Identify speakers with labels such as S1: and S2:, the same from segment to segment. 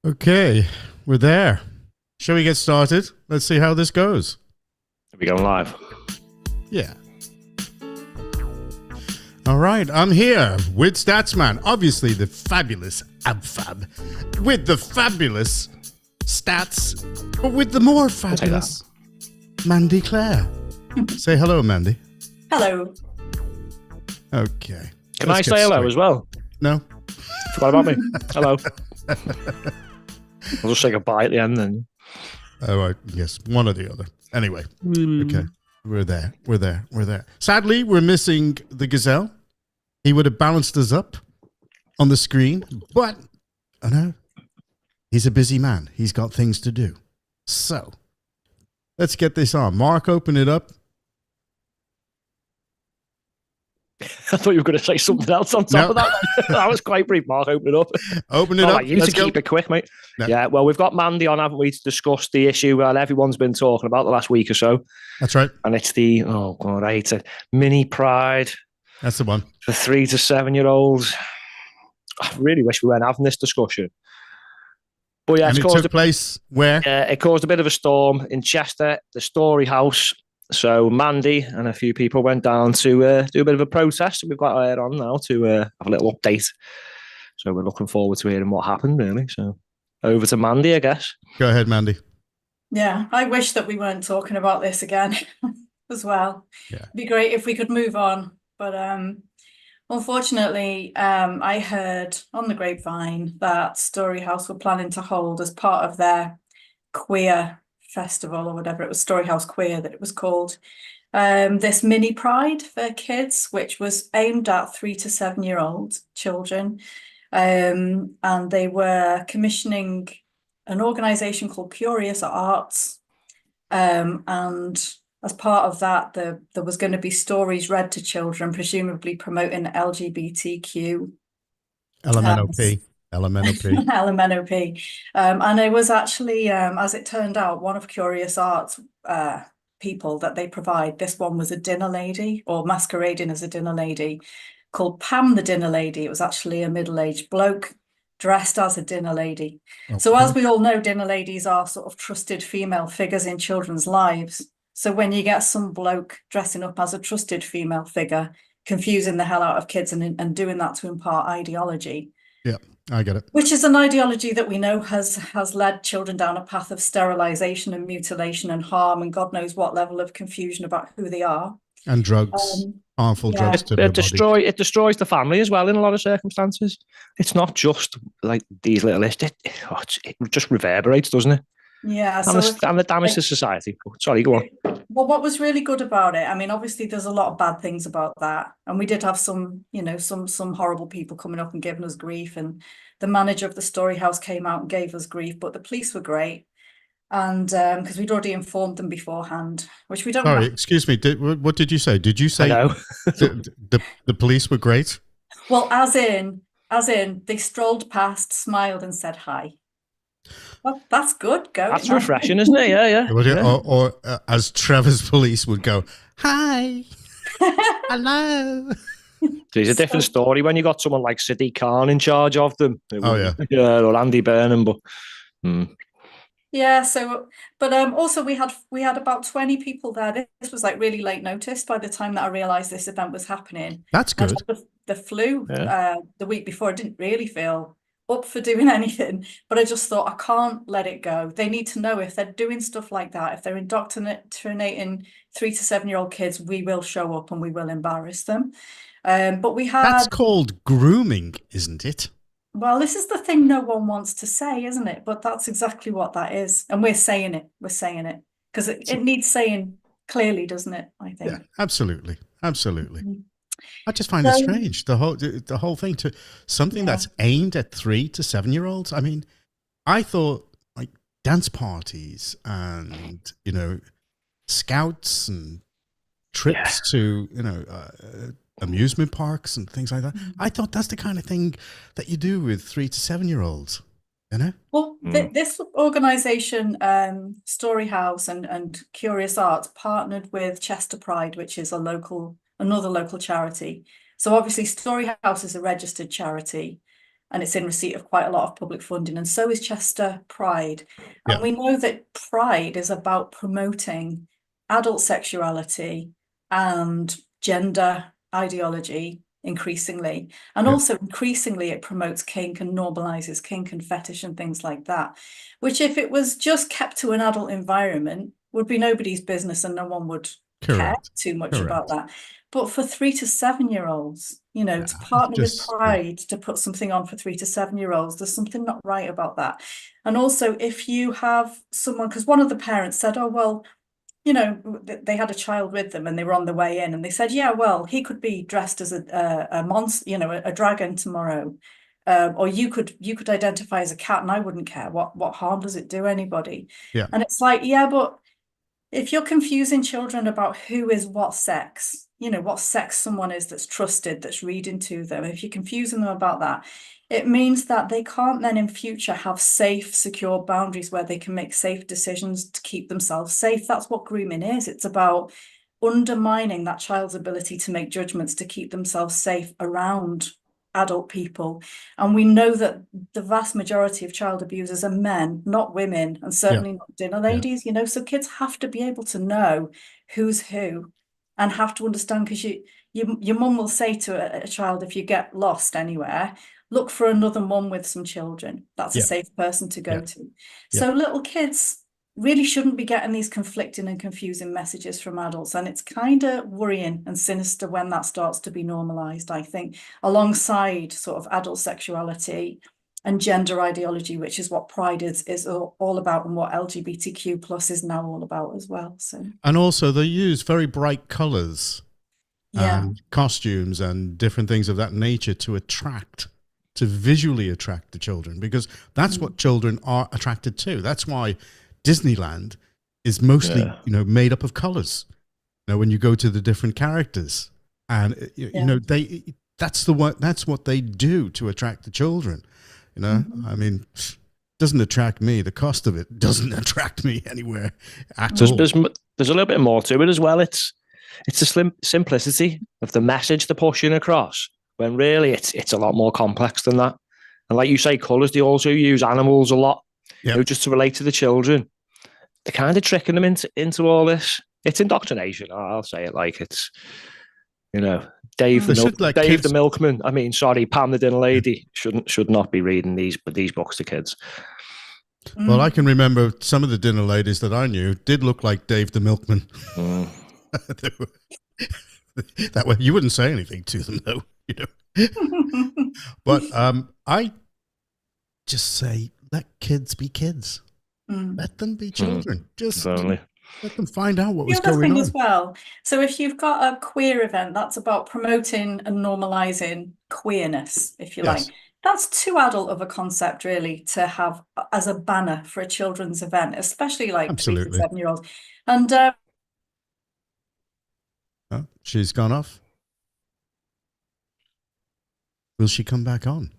S1: Okay, we're there. Shall we get started? Let's see how this goes.
S2: Are we going live?
S1: Yeah. All right, I'm here with Statsman, obviously the fabulous Abfab, with the fabulous Stats, but with the more fabulous Mandy Clare. Say hello, Mandy.
S3: Hello.
S1: Okay.
S2: Can I say hello as well?
S1: No.
S2: Forgot about me. Hello. I'll just say goodbye at the end then.
S1: All right. Yes, one or the other. Anyway. Okay. We're there. Sadly, we're missing the gazelle. He would have balanced us up on the screen, but I know he's a busy man. He's got things to do. So let's get this on. Mark, open it up.
S2: I thought you were going to say something else on top of that. That was quite brief, Mark. Open it up.
S1: Open it up.
S2: Like you to keep it quick, mate. No. Yeah, well, we've got Mandy on, haven't we, to discuss the issue that everyone's been talking about the last week or so.
S1: That's right.
S2: And it's the, oh, God, I hate it, mini pride.
S1: That's the one.
S2: For 3 to 7 year olds. I really wish we weren't having this discussion. But yeah,
S1: and it took place where?
S2: It caused a bit of a storm in Cheshire, the Storeyhouse. So Mandy and a few people went down to do a bit of a protest. We've got her on now to have a little update. So we're looking forward to hearing what happened, really. So over to Mandy, I guess.
S1: Go ahead, Mandy.
S3: Yeah, I wish that we weren't talking about this again as well. Yeah. It'd be great if we could move on. But unfortunately, I heard on the grapevine that Storeyhouse were planning to hold as part of their queer festival or whatever, it was Storeyhouse Queer that it was called, this mini pride for kids, which was aimed at 3 to 7 year old children, and they were commissioning an organisation called Curious Arts, and as part of that there was going to be stories read to children, presumably promoting LGBTQ LMNOP. And it was actually, as it turned out, one of Curious Arts people that they provide. This one was a dinner lady, or masquerading as a dinner lady, called Pam the Dinner Lady. It was actually a middle-aged bloke dressed as a dinner lady. Okay. So as we all know, dinner ladies are sort of trusted female figures in children's lives. So when you get some bloke dressing up as a trusted female figure, confusing the hell out of kids and doing that to impart ideology.
S1: Yeah. I get it.
S3: Which is an ideology that we know has led children down a path of sterilization and mutilation and harm and God knows what level of confusion about who they are.
S1: And drugs, harmful drugs to
S2: it destroys the family as well in a lot of circumstances. It's not just like these little it just reverberates, doesn't it?
S3: Yeah.
S2: And the damage to society. Sorry, go on.
S3: Well, what was really good about it, I mean, obviously there's a lot of bad things about that. And we did have some horrible people coming up and giving us grief. And the manager of the Storeyhouse came out and gave us grief, but the police were great. And because we'd already informed them beforehand, which we don't.
S1: Sorry, excuse me. What did you say? Did you say the police were great?
S3: Well, as in, they strolled past, smiled and said hi. Well, that's good.
S2: That's refreshing, isn't it? Yeah.
S1: Or as Trevor's police would go, hi, hello.
S2: There's a different story when you got someone like Siddiq Khan in charge of them. Or Andy Burnham, but.
S3: Yeah. So, but also we had about 20 people there. This was like really late notice by the time that I realised this event was happening.
S1: That's good.
S3: The flu the week before, I didn't really feel up for doing anything, but I just thought I can't let it go. They need to know if they're doing stuff like that, if they're indoctrinating 3 to 7 year old kids, we will show up and we will embarrass them. But that's
S1: called grooming, isn't it?
S3: Well, this is the thing no one wants to say, isn't it? But that's exactly what that is, and we're saying it because it needs saying clearly, doesn't it? I think.
S1: Yeah, absolutely. Mm-hmm. I just find it strange, the whole thing, to something that's aimed at 3 to 7 year olds. I mean, I thought like dance parties and, scouts and trips to, amusement parks and things like that. Mm-hmm. I thought that's the kind of thing that you do with 3 to 7 year olds,
S3: Well, this organisation, Storeyhouse and Curious Arts, partnered with Chester Pride, which is another local charity. So obviously Storeyhouse is a registered charity. and it's in receipt of quite a lot of public funding, and so is Chester Pride. And we know that Pride is about promoting adult sexuality and gender ideology increasingly, and also increasingly it promotes kink and normalizes kink and fetish and things like that, which if it was just kept to an adult environment would be nobody's business and no one would care too much about that. But for 3 to 7 year olds, you know, to partner with Pride to put something on for 3 to 7 year olds, there's something not right about that. And also if you have someone, because one of the parents said, oh well, you know, they had a child with them and they were on the way in, and they said, yeah, well, he could be dressed as a monster, you know, a dragon tomorrow, or you could identify as a cat and I wouldn't care. What harm does it do anybody? And it's like, yeah, but if you're confusing children about who is what sex, you know, what sex someone is that's trusted, that's reading to them, if you're confusing them about that, it means that they can't then in future have safe, secure boundaries where they can make safe decisions to keep themselves safe. That's what grooming is. It's about undermining that child's ability to make judgments to keep themselves safe around adult people. And we know that the vast majority of child abusers are men, not women, and certainly not dinner ladies, you know, so kids have to be able to know who's who and have to understand, because your mum will say to a child, if you get lost anywhere, look for another mum with some children. That's a safe person to go to. So little kids really shouldn't be getting these conflicting and confusing messages from adults. And it's kind of worrying and sinister when that starts to be normalized, I think, alongside sort of adult sexuality and gender ideology, which is what Pride is all about, and what LGBTQ plus is now all about as well. So,
S1: and also they use very bright colors and costumes and different things of that nature to visually attract the children, because that's what children are attracted to. That's why Disneyland is mostly, you know, made up of colors. You know, when you go to the different characters, and you know, that's what they do to attract the children. You know, I mean, doesn't attract me. The cost of it doesn't attract me anywhere at all.
S2: There's a little bit more to it as well. It's the simplicity of the message they're pushing across, when really it's a lot more complex than that. And like you say, colours, they also use animals a lot, you know, just to relate to the children. They're kind of tricking them into all this. It's indoctrination. I'll say it like it's, you know, Dave the milkman. I mean, sorry, Pam the dinner lady should not be reading these books to kids.
S1: Well, I can remember some of the dinner ladies that I knew did look like Dave the milkman. That way, you wouldn't say anything to them, though, you know. But I just say, let kids be kids. Let them be children. Just let them find out what was going on.
S3: As well. So if you've got a queer event, that's about promoting and normalizing queerness, if you like. That's too adult of a concept, really, to have as a banner for a children's event, especially like 3 to 7 year olds. And
S1: she's gone off. Will she come back on?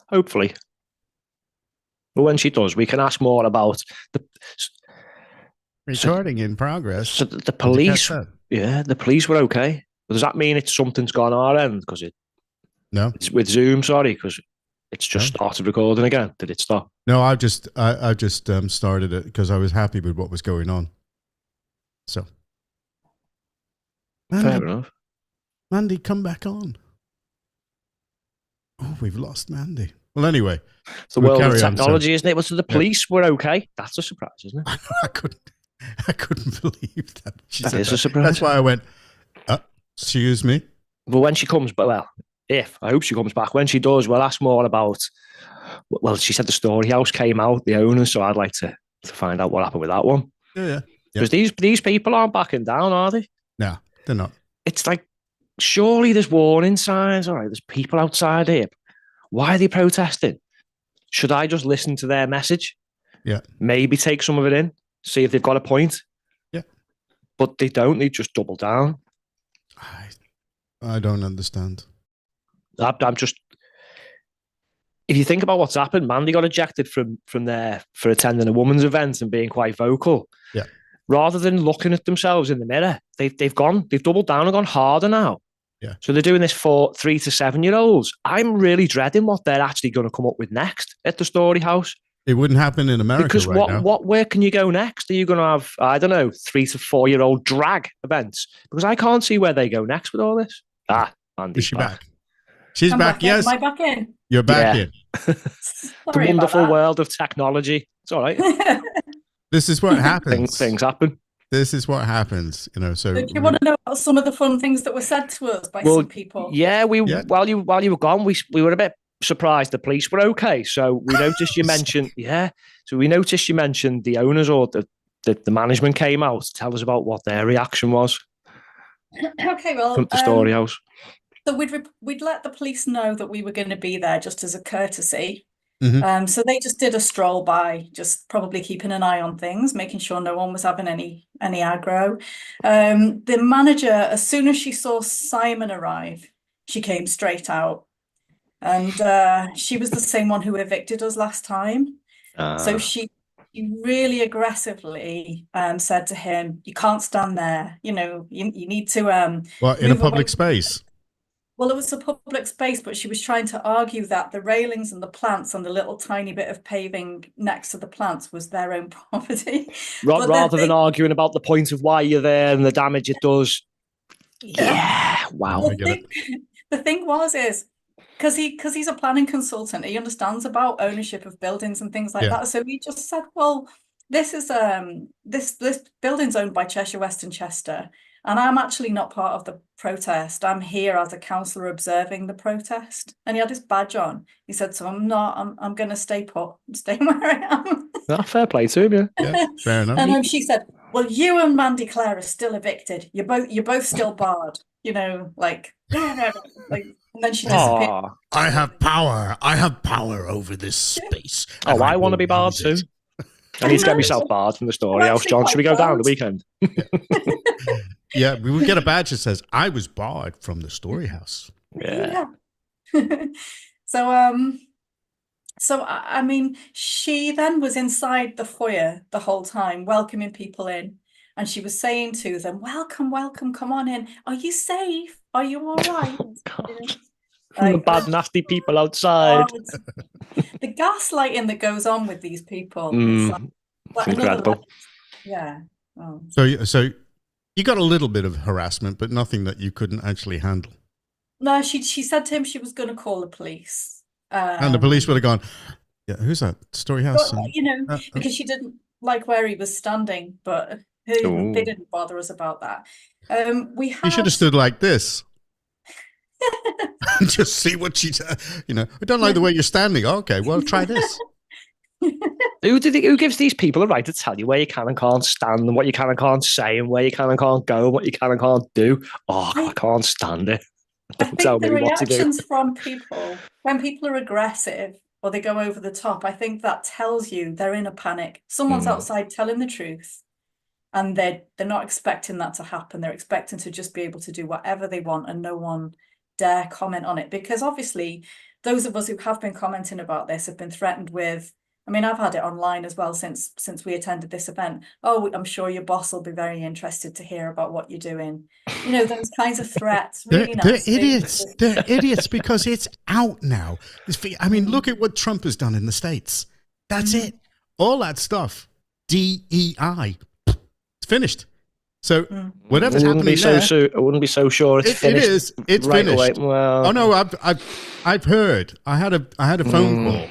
S2: Hopefully. But when she does, we can ask more about the
S1: recording in progress.
S2: So the police, the police were okay. But does that mean something's gone on our end? Because it's with Zoom. Sorry, because it's just started recording again. Did it stop?
S1: No, I just started it because I was happy with what was going on. So, Mandy,
S2: fair enough.
S1: Mandy, come back on. Oh, we've lost Mandy. Well, anyway,
S2: it's the world of technology, isn't it? Well, so the police were okay. That's a surprise, isn't it?
S1: I couldn't believe that.
S2: That is a surprise.
S1: That's why I went, excuse me.
S2: Well, when she comes, I hope she comes back. When she does, we'll ask more about, well, she said the Storeyhouse came out, the owner, so I'd like to find out what happened with that one.
S1: Yeah.
S2: Because these people aren't backing down, are they?
S1: No, they're not.
S2: It's like, surely there's warning signs. All right, there's people outside here. Why are they protesting? Should I just listen to their message?
S1: Yeah.
S2: Maybe take some of it in, see if they've got a point.
S1: Yeah.
S2: But they don't. They just double down.
S1: I don't understand.
S2: I'm just... If you think about what's happened, Mandy got ejected from there for attending a women's event and being quite vocal.
S1: Yeah.
S2: Rather than looking at themselves in the mirror, they've doubled down and gone harder now.
S1: Yeah.
S2: So they're doing this for 3 to 7 year olds. I'm really dreading what they're actually going to come up with next at the Storeyhouse.
S1: It wouldn't happen in America
S2: Because
S1: right now.
S2: where can you go next? Are you going to have, I don't know, 3 to 4 year old drag events? Because I can't see where they go next with all this. Mandy's
S1: Is she
S2: back.
S1: back? She's
S3: I'm
S1: back. Yes.
S3: Am I back in?
S1: You're back
S2: Yeah.
S1: in.
S2: The wonderful world of technology. It's all right.
S1: This is what happens.
S2: Things happen.
S1: This is what happens, you know. So,
S3: do you want to know about some of the fun things that were said to us by some people?
S2: Yeah, while you were gone, we were a bit surprised the police were okay. So we noticed you mentioned, So we noticed you mentioned the owners or the management came out to tell us about what their reaction was.
S3: Okay, well,
S2: From the Storeyhouse.
S3: So we'd let the police know that we were going to be there just as a courtesy.
S1: Mm-hmm.
S3: So they just did a stroll by, just probably keeping an eye on things, making sure no one was having any aggro. The manager, as soon as she saw Simon arrive, she came straight out. And she was the same one who evicted us last time. So she really aggressively said to him, "You can't stand there. You know, you need to
S1: well, in a public space."
S3: Well, it was a public space, but she was trying to argue that the railings and the plants and the little tiny bit of paving next to the plants was their own property.
S2: Rather than arguing about the point of why you're there and the damage it does.
S3: Yeah.
S2: Wow.
S3: The thing is because he's a planning consultant, he understands about ownership of buildings and things like that. So he just said, well, this is this building's owned by Cheshire West and Chester. And I'm actually not part of the protest. I'm here as a councillor observing the protest. And he had his badge on. He said, so I'm going to stay put. I'm staying where I am.
S2: Fair play to him,
S1: yeah. Fair enough.
S3: And then she said, well, you and Mandy Clare are still evicted. You're both still barred. You know, like, and then she disappeared.
S1: I have power. I have power over this space.
S2: I want to be barred too. I need to get myself barred from the Storeyhouse. John, should we go down the weekend?
S1: Yeah, we would get a badge that says, I was barred from the Storeyhouse.
S3: Yeah. So I mean, she then was inside the foyer the whole time, welcoming people in. And she was saying to them, welcome, come on in. Are you safe? Are you all right?
S2: From the bad, nasty people outside.
S3: The gaslighting that goes on with these people.
S2: It's incredible.
S3: Yeah. Oh.
S1: So you got a little bit of harassment, but nothing that you couldn't actually handle.
S3: No, she said to him she was going to call the police.
S1: And the police would have gone, yeah, who's that? Storeyhouse?
S3: You know, because she didn't like where he was standing, but they didn't bother us about that. You
S1: should have stood like this. And just see what she does. You know, I don't like the way you're standing. Okay, well, try this.
S2: Who gives these people the right to tell you where you can and can't stand and what you can and can't say and where you can and can't go and what you can and can't do? I can't stand it. Don't tell me what to do.
S3: The reactions from people, when people are aggressive or they go over the top, I think that tells you they're in a panic. Someone's outside telling the truth and they're not expecting that to happen. They're expecting to just be able to do whatever they want and no one dare comment on it, because obviously those of us who have been commenting about this have been threatened with, I mean, I've had it online as well since we attended this event. Oh, I'm sure your boss will be very interested to hear about what you're doing. You know, those kinds of threats. Really
S1: they're idiots. They're idiots because it's out now. I mean, look at what Trump has done in the States. That's it. All that stuff. DEI. It's finished. So whatever's happening there,
S2: I wouldn't be so sure it's finished.
S1: It is. It's
S2: right
S1: finished.
S2: Away. Well,
S1: oh no, I've heard. I had a phone call.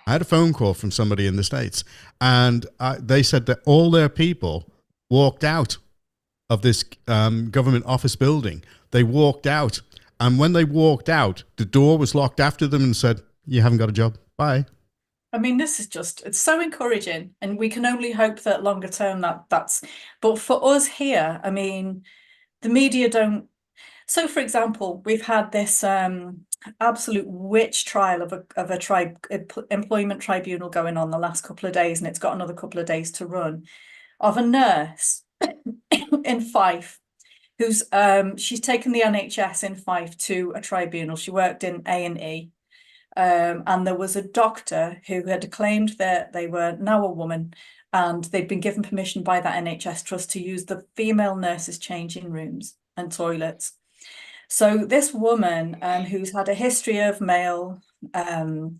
S1: I had a phone call from somebody in the States, and they said that all their people walked out of this government office building. They walked out, and when they walked out, the door was locked after them and said, "You haven't got a job. Bye."
S3: I mean, this is it's so encouraging, and we can only hope that longer term that's, but for us here, I mean, the media don't. So, for example, we've had this absolute witch trial of a employment tribunal going on the last couple of days, and it's got another couple of days to run, of a nurse in Fife who's she's taken the NHS in Fife to a tribunal. She worked in A&E. And there was a doctor who had claimed that they were now a woman and they'd been given permission by that NHS trust to use the female nurses' changing rooms and toilets. So this woman who's had a history of male,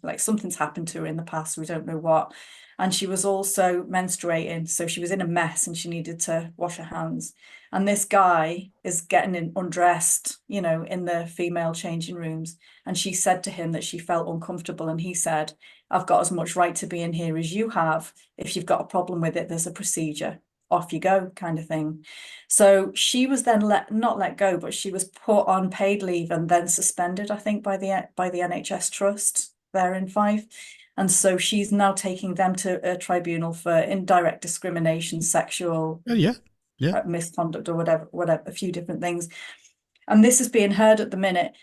S3: like something's happened to her in the past, we don't know what. And she was also menstruating, so she was in a mess and she needed to wash her hands. And this guy is getting undressed, you know, in the female changing rooms. And she said to him that she felt uncomfortable. And he said, I've got as much right to be in here as you have. If you've got a problem with it, there's a procedure. Off you go, kind of thing. So she was then not let go, but she was put on paid leave and then suspended, I think, by the NHS Trust there in Fife. And so she's now taking them to a tribunal for indirect discrimination, sexual misconduct, or whatever, a few different things. And this is being heard at the minute.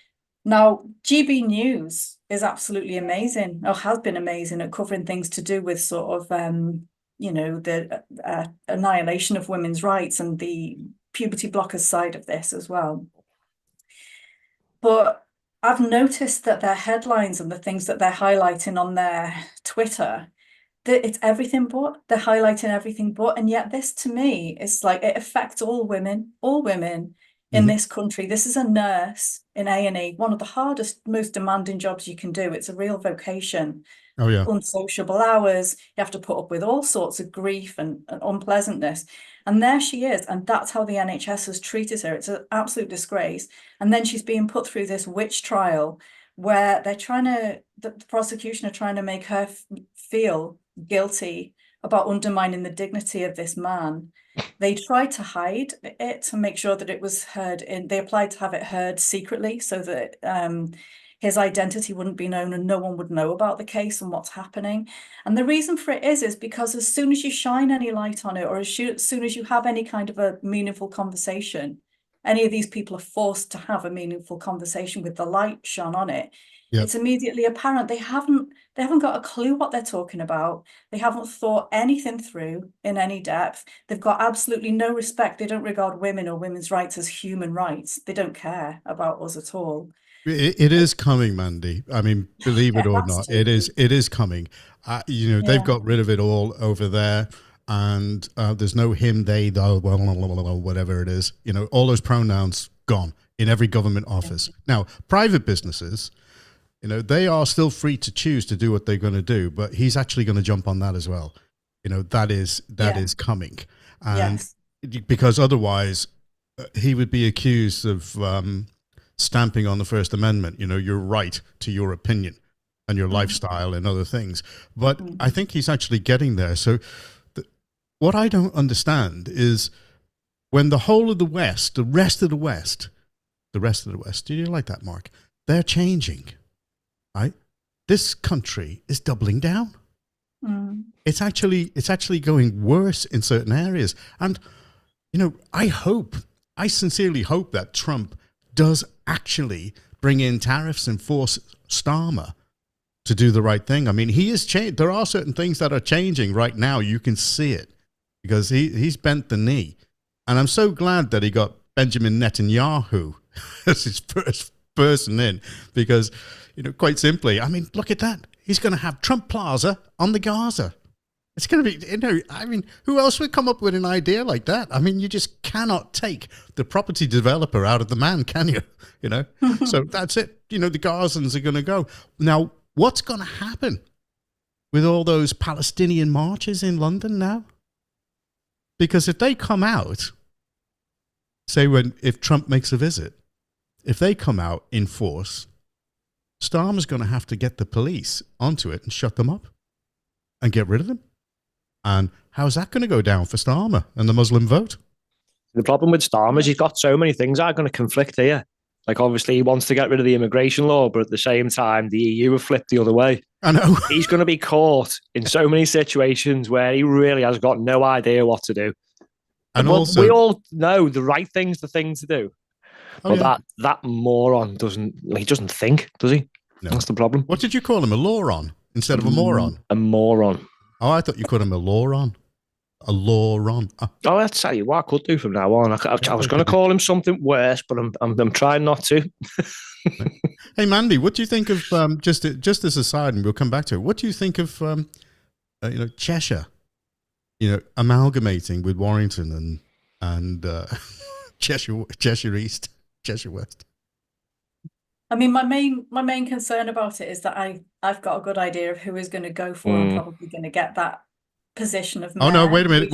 S3: Now, GB News is absolutely amazing, or has been amazing at covering things to do with sort of, you know, the annihilation of women's rights and the puberty blockers side of this as well. But I've noticed that their headlines and the things that they're highlighting on their Twitter, that it's everything but. They're highlighting everything but. And yet this, to me, is like, it affects all women in this country. This is a nurse in A&E, one of the hardest, most demanding jobs you can do. It's a real vocation.
S1: Oh, yeah.
S3: Unsociable hours. You have to put up with all sorts of grief and unpleasantness. And there she is. And that's how the NHS has treated her. It's an absolute disgrace. And then she's being put through this witch trial where they're the prosecution are trying to make her feel guilty about undermining the dignity of this man. They tried to hide it to make sure that it was heard they applied to have it heard secretly so that his identity wouldn't be known and no one would know about the case and what's happening. And the reason for it is because as soon as you shine any light on it, or as soon as you have any kind of a meaningful conversation, any of these people are forced to have a meaningful conversation with the light shone on it. Yep. It's immediately apparent they haven't got a clue what they're talking about. They haven't thought anything through in any depth. They've got absolutely no respect. They don't regard women or women's rights as human rights. They don't care about us at all.
S1: It is coming, Mandy. I mean, believe it or not, it is coming. You know, they've got rid of it all over there, and there's no him, they, the, whatever it is. You know, all those pronouns gone in every government office. Now, private businesses, you know, they are still free to choose to do what they're going to do, but he's actually going to jump on that as well. You know, that is coming, and because otherwise he would be accused of stamping on the First Amendment, you know, your right to your opinion and your lifestyle and other things. But I think he's actually getting there. So what I don't understand is when the whole of the West, the rest of the West, do you like that, Mark? They're changing, right? This country is doubling down. It's actually going worse in certain areas. And, you know, I sincerely hope that Trump does actually bring in tariffs and force Starmer to do the right thing. I mean, he is changed. There are certain things that are changing right now. You can see it because he's bent the knee. And I'm so glad that he got Benjamin Netanyahu as his first person in because, you know, quite simply, I mean, look at that. He's going to have Trump Plaza on the Gaza. It's going to be, you know, I mean, who else would come up with an idea like that? I mean, you just cannot take the property developer out of the man, can you? You know, so that's it. You know, the Gazans are going to go. Now, what's going to happen with all those Palestinian marches in London now? Because if they come out, say if Trump makes a visit, if they come out in force, Starmer's going to have to get the police onto it and shut them up and get rid of them. And how's that going to go down for Starmer and the Muslim vote?
S2: The problem with Starmer is he's got so many things that are going to conflict here. Like, obviously, he wants to get rid of the immigration law, but at the same time, the EU have flipped the other way.
S1: I know.
S2: He's going to be caught in so many situations where he really has got no idea what to do. And also, we all know the right thing's the thing to do. But that moron doesn't think, does he? No. That's the problem.
S1: What did you call him? A loron instead of a moron?
S2: A moron.
S1: Oh, I thought you called him a loron. A loron.
S2: Oh, I'll tell you what I could do from now on. I was going to call him something worse, but I'm trying not to.
S1: Hey, Mandy, what do you think of just as a side, and we'll come back to it. What do you think of Cheshire? You know, amalgamating with Warrington and Cheshire East, Cheshire West.
S3: I mean, my main concern about it is that I've got a good idea of who is going to go for and probably going to get that position of mayor.
S1: Oh no! Wait a minute!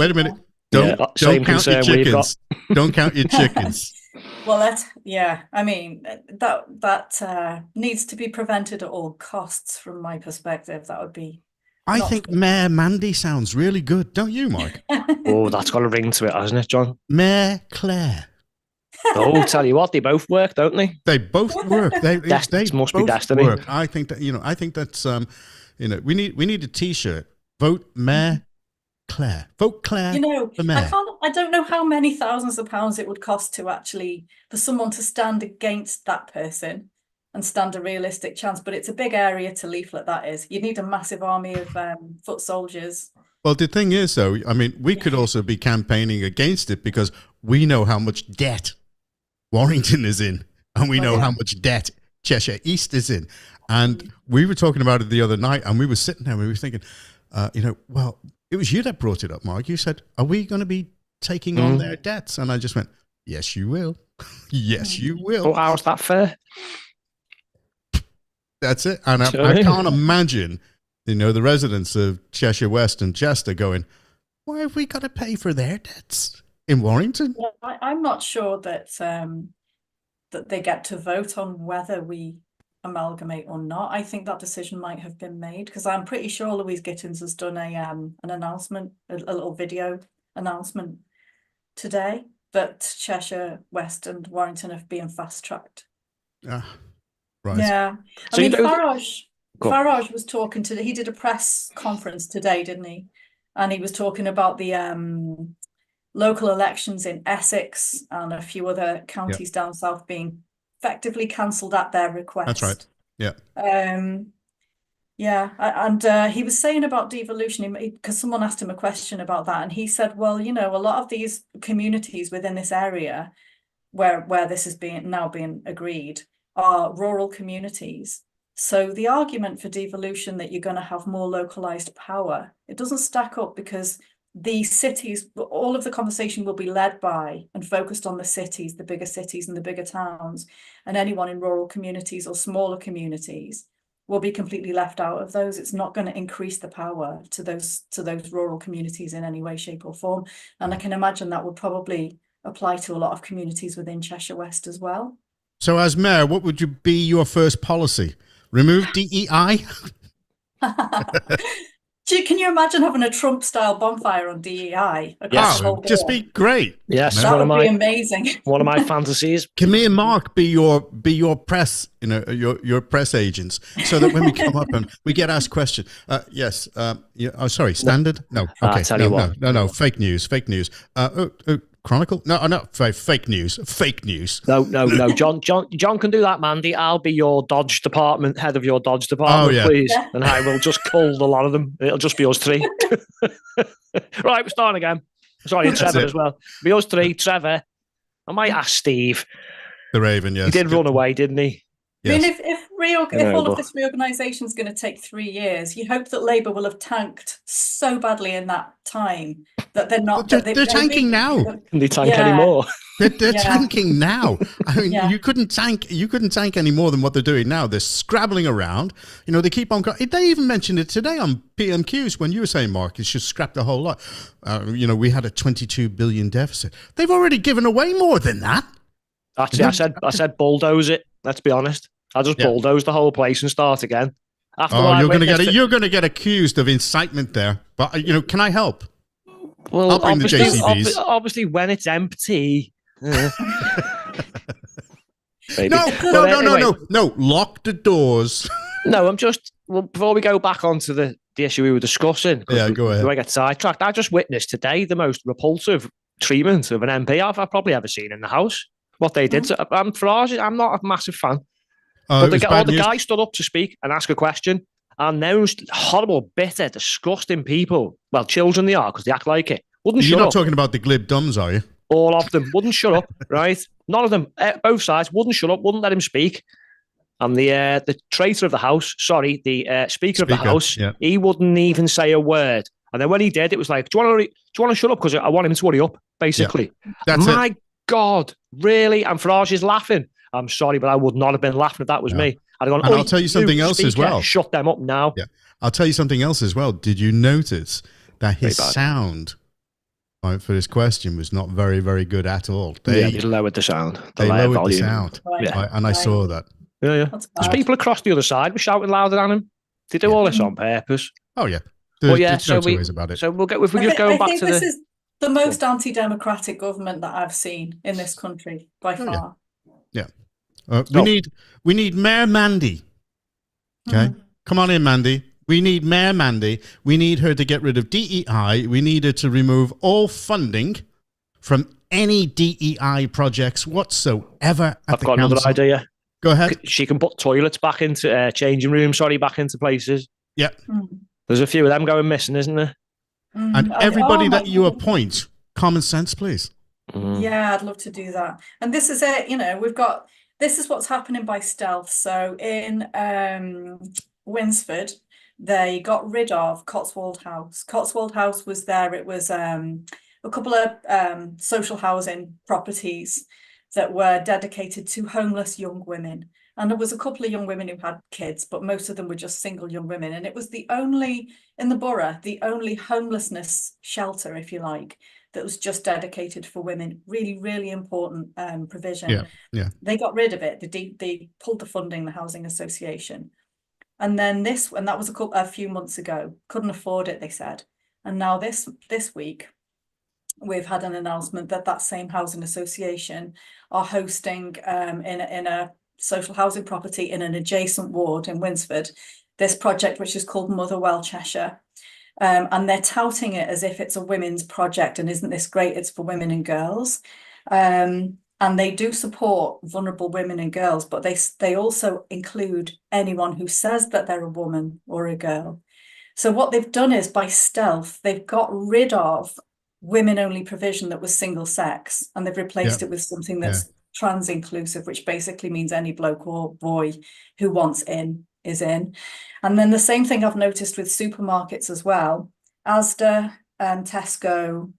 S2: Yeah,
S1: Don't
S2: same
S1: count your
S2: concern we've got.
S1: chickens. Don't count your chickens.
S3: Well, I mean, that needs to be prevented at all costs from my perspective. That would be.
S1: I think Mayor Mandy sounds really good, don't you, Mark?
S2: Oh, that's got a ring to it, hasn't it, John?
S1: Mayor Clare.
S2: Oh, tell you what, they both work, don't they?
S1: They both work. They
S2: must be
S1: both
S2: destiny.
S1: work. I think that I think that's we need a T-shirt. Vote Mayor Clare. Vote Clare. For mayor.
S3: I don't know how many thousands of pounds it would cost to actually for someone to stand against that person and stand a realistic chance. But it's a big area to leaflet. That is, you need a massive army of foot soldiers.
S1: Well, the thing is, though, I mean, we could also be campaigning against it because we know how much debt Warrington is in, and we know how much debt Cheshire East is in. And we were talking about it the other night, and we were sitting there and we were thinking, well, it was you that brought it up, Mark. You said, are we going to be taking on their debts? And I just went, yes, you will. Yes, you will.
S2: Oh, how's that fair?
S1: That's it. And I can't imagine, the residents of Cheshire West and Chester going, why have we got to pay for their debts in Warrington?
S3: Well, I'm not sure that that they get to vote on whether we amalgamate or not. I think that decision might have been made because I'm pretty sure Louise Gittins has done an announcement, a little video announcement today that Cheshire West and Warrington have been fast tracked.
S1: Right.
S3: Yeah.
S2: So
S3: I mean, Farage was talking he did a press conference today, didn't he? And he was talking about the local elections in Essex and a few other counties down south being effectively cancelled at their request.
S1: That's right. Yeah.
S3: And he was saying about devolution because someone asked him a question about that, and he said, well, a lot of these communities within this area where this is now being agreed are rural communities. So the argument for devolution that you're going to have more localized power, it doesn't stack up because the cities, all of the conversation will be led by and focused on the cities, the bigger cities and the bigger towns, and anyone in rural communities or smaller communities will be completely left out of those. It's not going to increase the power to those rural communities in any way, shape or form. And I can imagine that would probably apply to a lot of communities within Cheshire West as well.
S1: So as mayor, what would be your first policy? Remove DEI?
S3: Can you imagine having a Trump-style bonfire on DEI?
S1: Yes, just be great.
S2: Yes,
S3: that would be amazing.
S2: One of my fantasies.
S1: Can me and Mark be your press, your press agents, so that when we come up and we get asked questions? Yes. Sorry. Standard? No. Okay. No. Fake news. Chronicle? No, fake news. Fake news.
S2: No. John can do that, Mandy. I'll be your Dodge department, head of your Dodge department, please. Yeah. And I will just cull a lot of them. It'll just be us three. Right, we're starting again. Sorry, Trevor as well. Be us three, Trevor. I might ask Steve.
S1: The Raven, yes.
S2: He did run away, didn't he?
S1: Yes.
S3: I mean, if all of this reorganisation is going to take 3 years, you hope that Labour will have tanked so badly in that time that they're not.
S1: They're tanking now.
S2: Can they tank anymore?
S1: They're tanking now. I mean, you couldn't tank any more than what they're doing now. They're scrabbling around. They keep on. They even mentioned it today on PMQs when you were saying, Mark, it should scrap the whole lot. We had a 22 billion deficit. They've already given away more than that.
S2: Actually, I said bulldoze it. Let's be honest. I'll just bulldoze the whole place and start again.
S1: You're going to get accused of incitement there. But can I help?
S2: Well,
S1: I'll bring the JCBs.
S2: Obviously, when it's empty.
S1: No. Lock the doors.
S2: No, before we go back onto the issue we were discussing.
S1: Yeah, go ahead.
S2: I get sidetracked. I just witnessed today the most repulsive treatment of an MP I've probably ever seen in the House. What they did. Farage, I'm not a massive fan. But the guy stood up to speak and ask a question, and those horrible, bitter, disgusting people, well, children they are because they act like it, wouldn't shut up.
S1: You're not talking about the glib dumbs, are you?
S2: All of them wouldn't shut up, right? None of them, both sides, wouldn't shut up, wouldn't let him speak. And the traitor of the House, the Speaker of the House, he wouldn't even say a word. And then when he did, it was like, do you want to shut up? Because I want him to hurry up, basically.
S1: Yeah. That's
S2: My God, really? And Farage is laughing. I'm sorry, but I would not have been laughing if that was me. I'd have gone,
S1: and I'll tell you something else as well.
S2: Shut them up now.
S1: Yeah, I'll tell you something else as well. Did you notice that his sound for this question was not very, very good at all?
S2: They lowered the sound.
S1: They lowered the sound.
S3: Right.
S1: Yeah. And I saw that.
S2: Yeah. There's people across the other side were shouting louder than him. They do all this on purpose.
S1: Oh, yeah. There's no two ways about it.
S2: So if we just go back to
S3: this is the most anti-democratic government that I've seen in this country by far.
S1: Yeah. We need Mayor Mandy. Okay. Come on in, Mandy. We need Mayor Mandy. We need her to get rid of DEI. We need her to remove all funding from any DEI projects whatsoever.
S2: I've got another idea.
S1: Go ahead.
S2: She can put toilets back into changing rooms, back into places.
S1: Yep.
S2: There's a few of them going missing, isn't there?
S1: And everybody that you appoint, common sense, please.
S3: Yeah, I'd love to do that. And this is it, this is what's happening by stealth. So in Winsford, they got rid of Cotswold House. Cotswold House was there. It was a couple of social housing properties that were dedicated to homeless young women. And there was a couple of young women who had kids, but most of them were just single young women. And it was in the borough, the only homelessness shelter, if you like, that was just dedicated for women. Really, really important provision.
S1: Yeah.
S3: They got rid of it. They pulled the funding, the Housing Association. And then that was a few months ago, couldn't afford it, they said. And now this week, we've had an announcement that same Housing Association are hosting in a social housing property in an adjacent ward in Winsford, this project, which is called Motherwell Cheshire. And they're touting it as if it's a women's project. And isn't this great? It's for women and girls. And they do support vulnerable women and girls, but they also include anyone who says that they're a woman or a girl. So what they've done is, by stealth, they've got rid of women-only provision that was single sex, and they've replaced it with something that's trans inclusive, which basically means any bloke or boy who wants in is in. And then the same thing I've noticed with supermarkets as well. Asda and Tesco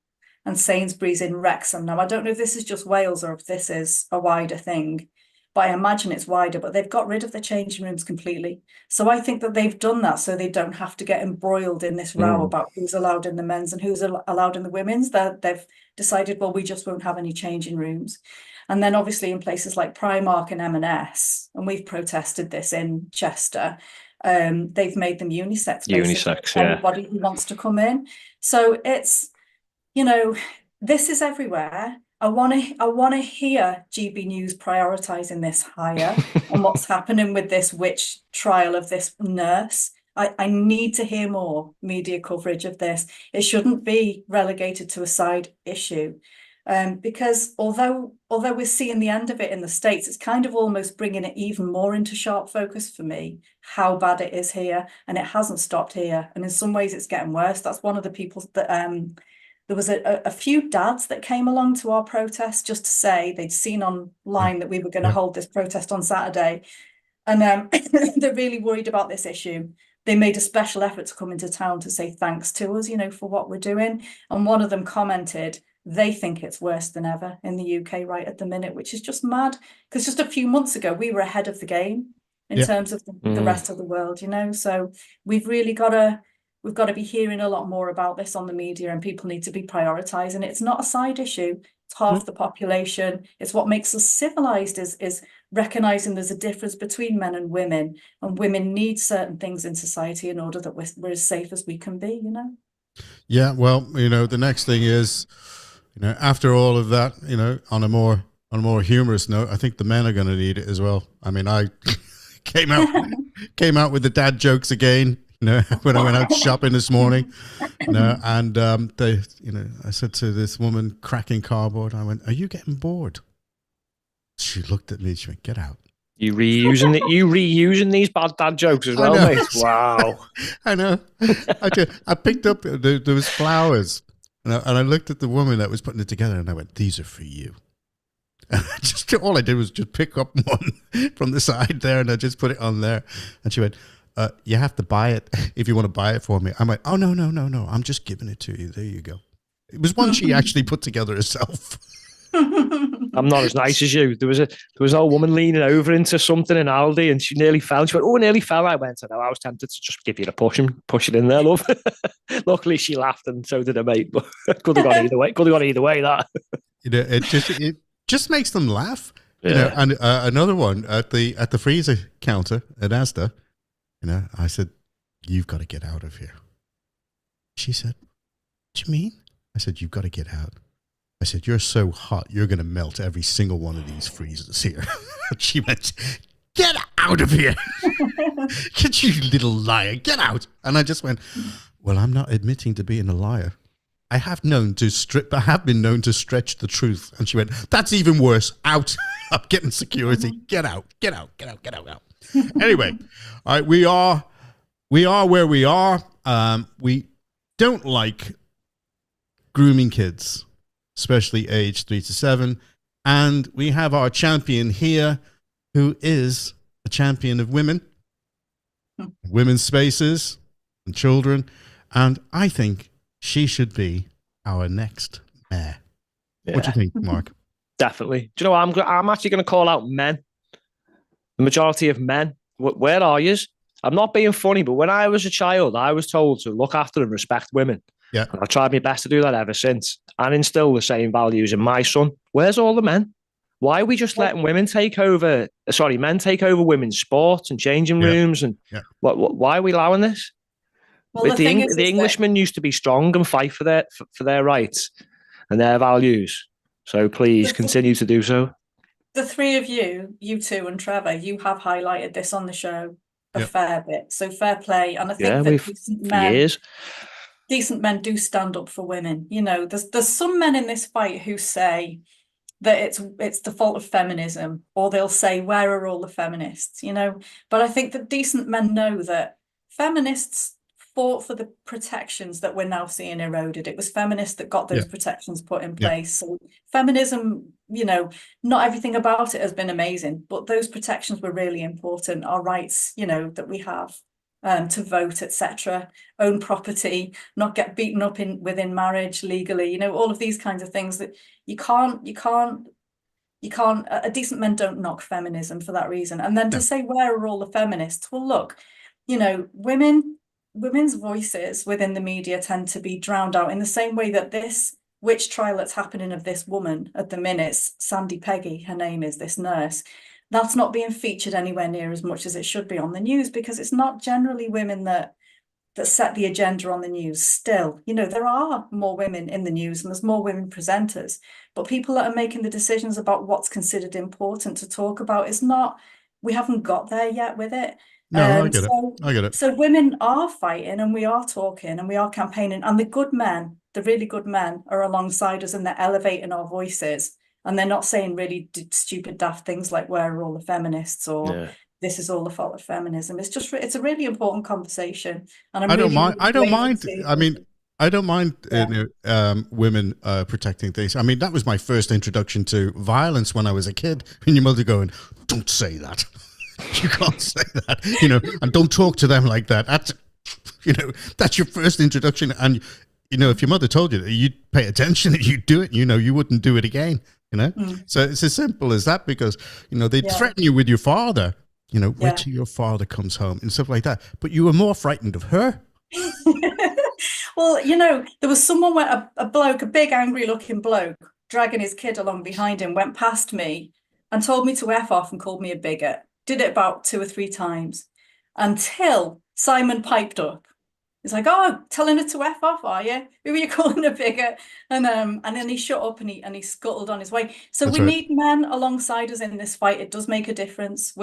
S3: and Sainsbury's in Wrexham. Now, I don't know if this is just Wales or if this is a wider thing, but I imagine it's wider, but they've got rid of the changing rooms completely. So I think that they've done that so they don't have to get embroiled in this row about who's allowed in the men's and who's allowed in the women's. They've decided, well, we just won't have any changing rooms. And then obviously in places like Primark and M&S, and we've protested this in Chester, they've made them unisex.
S2: Unisex,
S3: anybody who wants to come in. So it's, this is everywhere. I want to hear GB News prioritising this higher and what's happening with this witch trial of this nurse. I need to hear more media coverage of this. It shouldn't be relegated to a side issue. Because although we're seeing the end of it in the States, it's kind of almost bringing it even more into sharp focus for me, how bad it is here. And it hasn't stopped here. And in some ways it's getting worse. That's one of the people that there was a few dads that came along to our protest just to say they'd seen online that we were going to hold this protest on Saturday. And they're really worried about this issue. They made a special effort to come into town to say thanks to us, for what we're doing. And one of them commented, they think it's worse than ever in the UK right at the minute, which is just mad. Because just a few months ago, we were ahead of the game in terms of the rest of the world, So we've really got to be hearing a lot more about this on the media, and people need to be prioritising it. It's not a side issue. It's half the population. It's what makes us civilised is recognising there's a difference between men and women need certain things in society in order that we're as safe as we can be,
S1: Yeah, well, the next thing is, after all of that, on a more humorous note, I think the men are going to need it as well. I mean, I came out with the dad jokes again, when I went out shopping this morning, and I said to this woman cracking cardboard, I went, "Are you getting bored?" She looked at me. She went, "Get out."
S2: You reusing these bad dad jokes as well, mate. Wow.
S1: I know. I picked up there was flowers. And I looked at the woman that was putting it together, and I went, "These are for you." And all I did was just pick up one from the side there, and I just put it on there. And she went, "You have to buy it if you want to buy it for me." I went, "Oh, no. I'm just giving it to you. There you go." It was one she actually put together herself.
S2: I'm not as nice as you. There was an old woman leaning over into something in Aldi, and she nearly fell. She went, "Oh, I nearly fell." I went, "No, I was tempted to just give you a push and push it in there, love." Luckily, she laughed, and so did her mate. But could have gone either way. Could have gone either way. That
S1: it just makes them laugh.
S2: Yeah.
S1: You know, and another one at the freezer counter at Asda. You know, I said, "You've got to get out of here." She said, "What do you mean?" I said, "You've got to get out." I said, "You're so hot, you're going to melt every single one of these freezers here." She went, "Get out of here." "Get you little liar, get out." And I just went, "Well, I'm not admitting to being a liar. I have been known to stretch the truth." And she went, "That's even worse. Out." "I'm getting security. Get out, get out, get out, get out, out." Anyway, all right, we are where we are. We don't like grooming kids, especially age 3 to 7. And we have our champion here, who is a champion of women, women's spaces and children. And I think she should be our next mayor. Yeah. What do you think, Mark?
S2: Definitely. Do you know what? I'm actually going to call out men. The majority of men. Where are you? I'm not being funny, but when I was a child, I was told to look after and respect women.
S1: Yeah.
S2: And I've tried my best to do that ever since and instill the same values in my son. Where's all the men? Why are we just letting men take over women's sports and changing rooms? And why are we allowing this? Well, the Englishmen used to be strong and fight for their rights and their values. So please continue to do so.
S3: The three of you two and Trevor, you have highlighted this on the show a fair bit. So fair play. And I think that decent men do stand up for women. You know, there's some men in this fight who say that it's the fault of feminism, or they'll say, "Where are all the feminists?" You know, but I think that decent men know that feminists fought for the protections that we're now seeing eroded. It was feminists that got those protections put in place. So feminism, you know, not everything about it has been amazing, but those protections were really important. Our rights, you know, that we have to vote, etc., own property, not get beaten up within marriage legally, you know, all of these kinds of things that you can't. A decent men don't knock feminism for that reason. And then to say, where are all the feminists? Well, look, you know, women's voices within the media tend to be drowned out in the same way that this witch trial that's happening of this woman at the minute, Sandy Peggy, her name is, this nurse, that's not being featured anywhere near as much as it should be on the news, because it's not generally women that set the agenda on the news. Still, you know, there are more women in the news and there's more women presenters, but people that are making the decisions about what's considered important to talk about is not, we haven't got there yet with it.
S1: No, I get it.
S3: So women are fighting and we are talking and we are campaigning, and the good men, the really good men, are alongside us and they're elevating our voices, and they're not saying really stupid, daft things like, "Where are all the feminists?" or "This is all the fault of feminism." It's just, it's a really important conversation. And
S1: I don't mind. I mean, I don't mind women protecting things. I mean, that was my first introduction to violence when I was a kid. And your mother going, "Don't say that." You can't say that, you know, and don't talk to them like that. That's, you know, that's your first introduction. And, you know, if your mother told you that, you'd pay attention and you'd do it, you know, you wouldn't do it again, you know. So it's as simple as that, because, you know, they'd threaten you with your father, you know, wait till your father comes home and stuff like that. But you were more frightened of her.
S3: Well, you know, there was someone where a bloke, a big angry looking bloke, dragging his kid along behind him, went past me and told me to F off and called me a bigot. Did it about 2 or 3 times until Simon piped up. He's like, "Oh, telling her to F off, are you? Who are you calling a bigot?" And then he shut up and he scuttled on his way. So we need men alongside us in this fight. It does make a difference.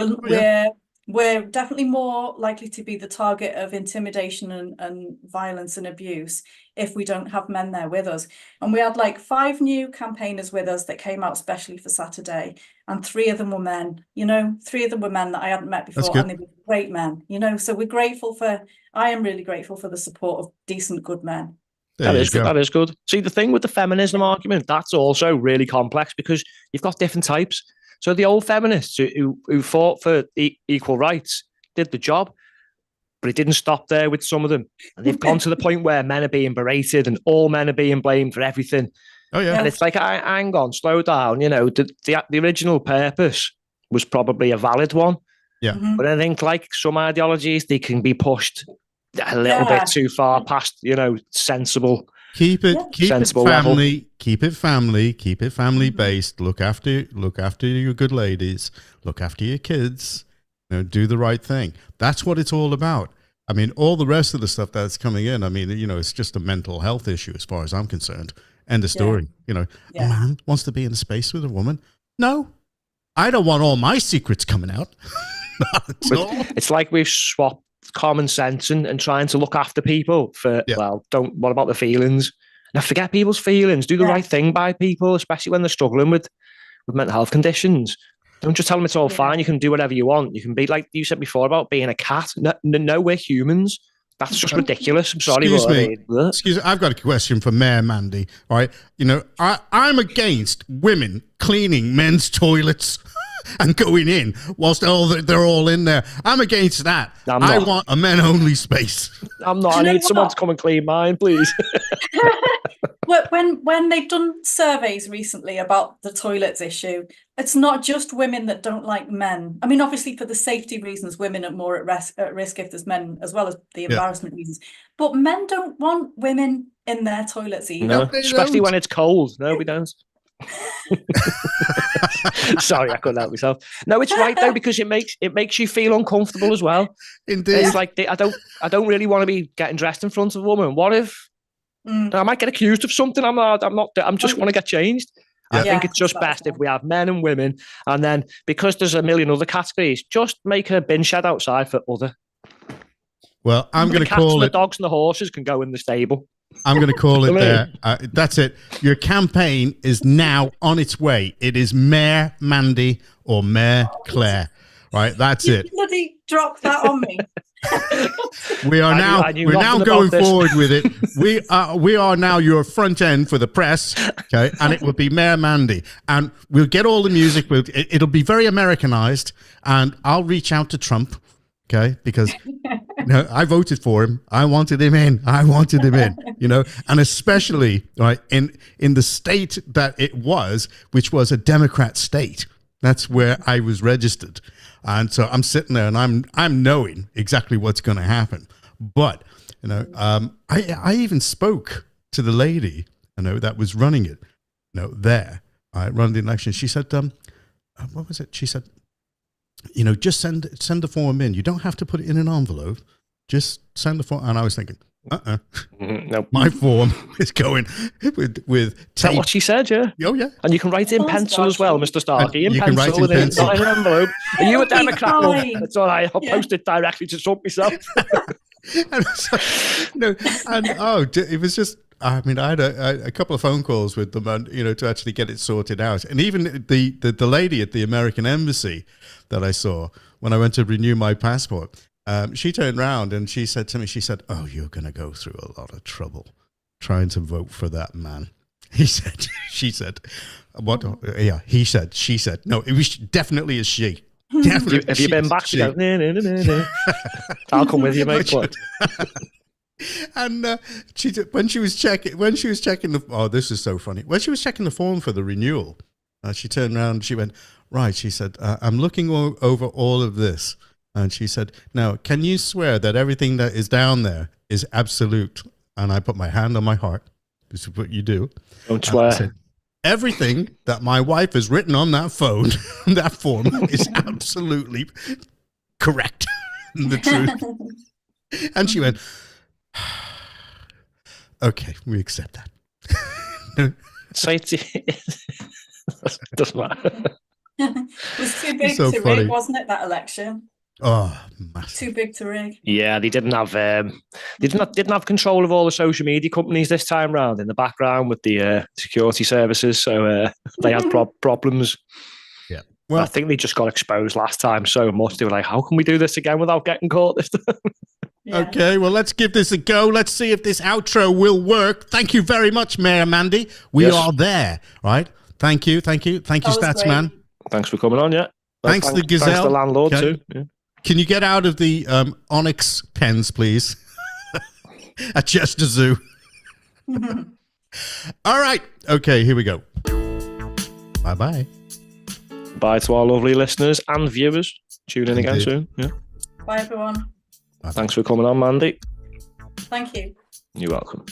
S3: We're definitely more likely to be the target of intimidation and violence and abuse if we don't have men there with us. And we had like 5 new campaigners with us that came out specially for Saturday, and 3 of them were men, you know, 3 of them were men that I hadn't met before, and they were great men, you know. So I am really grateful for the support of decent, good men.
S2: That is good. See, the thing with the feminism argument, that's also really complex, because you've got different types. So the old feminists who fought for equal rights did the job, but it didn't stop there with some of them. And they've gone to the point where men are being berated and all men are being blamed for everything.
S1: Oh yeah.
S2: And it's like, hang on, slow down. You know, the original purpose was probably a valid one.
S1: Yeah.
S2: But I think like some ideologies, they can be pushed a little bit too far past, you know, sensible.
S1: Keep it
S2: sensible
S1: family,
S2: level.
S1: keep it family based. Look after your good ladies, look after your kids, you know, do the right thing. That's what it's all about. I mean, all the rest of the stuff that's coming in, I mean, you know, it's just a mental health issue as far as I'm concerned. End of story. You know, a man wants to be in space with a woman. No, I don't want all my secrets coming out.
S2: It's like we've swapped common sense and trying to look after people for, what about the feelings? Now, forget people's feelings. Do the right thing by people, especially when they're struggling with mental health conditions. Don't just tell them it's all fine. You can do whatever you want. You can be like you said before about being a cat. No, we're humans. That's just ridiculous. I'm sorry.
S1: Excuse me. I've got a question for Mayor Mandy. All right. You know, I'm against women cleaning men's toilets and going in whilst they're all in there. I'm against that. I want a men-only space.
S2: I'm not. I need someone to come and clean mine, please.
S3: When they've done surveys recently about the toilets issue, it's not just women that don't like men. I mean, obviously for the safety reasons, women are more at risk if there's men, as well as the embarrassment reasons. But men don't want women in their toilets either.
S2: No, especially when it's cold. No, we don't. Sorry, I couldn't help myself. No, it's right though, because it makes you feel uncomfortable as well.
S1: Indeed.
S2: It's like I don't really want to be getting dressed in front of a woman. What if I might get accused of something? I'm just want to get changed. I think it's just best if we have men and women, and then because there's a million other categories, just make a bin shed outside for other.
S1: Well, I'm going to call it.
S2: The dogs and the horses can go in the stable.
S1: I'm going to call it there. That's it. Your campaign is now on its way. It is Mayor Mandy or Mayor Clare. Right, that's it.
S3: Bloody drop that on me.
S1: We're now going forward with it. We are now your front end for the press, okay? And it will be Mayor Mandy, and we'll get all the music. It'll be very Americanized, and I'll reach out to Trump, okay? Because I voted for him. I wanted him in. You know, and especially right in the state that it was, which was a Democrat state. That's where I was registered. And so I'm sitting there and I'm knowing exactly what's going to happen. But, you know, I even spoke to the lady, you know, that was running it, you know, there, running the election. She said, what was it? She said, you know, just send the form in. You don't have to put it in an envelope. Just send the form. And I was thinking,
S2: nope.
S1: My form is going with tape.
S2: Is that what she said? Yeah.
S1: Oh yeah.
S2: And you can write it in pencil as well, Mr. Starkey. In pencil,
S1: can write in pencil.
S2: Not in an envelope. Are you a Democrat? It's all right. I'll post it directly to Trump myself.
S1: And so, you know, it was just. I mean, I had a couple of phone calls with them, and you know, to actually get it sorted out. And even the lady at the American embassy that I saw when I went to renew my passport. She turned around and she said to me, she said, "Oh, you're going to go through a lot of trouble trying to vote for that man." She said, what? Yeah, he said, she said. No, it was definitely a she. Definitely.
S2: Have you been back to go? No. I'll come with you, mate.
S1: And when she was checking this is so funny. When she was checking the form for the renewal, she turned around and she went, right, she said, I'm looking over all of this. And she said, now, can you swear that everything that is down there is absolute? And I put my hand on my heart. This is what you do.
S2: Don't swear. I
S1: said, everything that my wife has written on that phone, that form, is absolutely correct. The truth. And she went, okay, we accept that.
S2: So it doesn't matter.
S3: It was too big
S1: so
S3: to
S1: funny.
S3: rig, wasn't it, that election?
S1: Oh, massive.
S3: Too big to rig.
S2: Yeah, they didn't have didn't have control of all the social media companies this time round in the background with the security services, so they had problems.
S1: Yeah, well,
S2: I think they just got exposed last time so much. They were like, "How can we do this again without getting caught this time?"
S3: Yeah.
S1: Okay, well, let's give this a go. Let's see if this outro will work. Thank you very much, Mayor Mandy. We are there, right? Thank you, Statsman.
S2: Thanks for coming on, yeah.
S1: Thanks to the Gazelle.
S2: Thanks to the landlord, too. Yeah.
S1: Can you get out of the onyx pens, please? At Chester Zoo. All right. Okay, here we go. Bye-bye.
S2: Bye to our lovely listeners and viewers. Tune in again
S1: Indeed.
S2: soon. Yeah.
S3: Bye, everyone.
S1: Bye-bye.
S2: Thanks for coming on, Mandy.
S3: Thank you.
S2: You're welcome.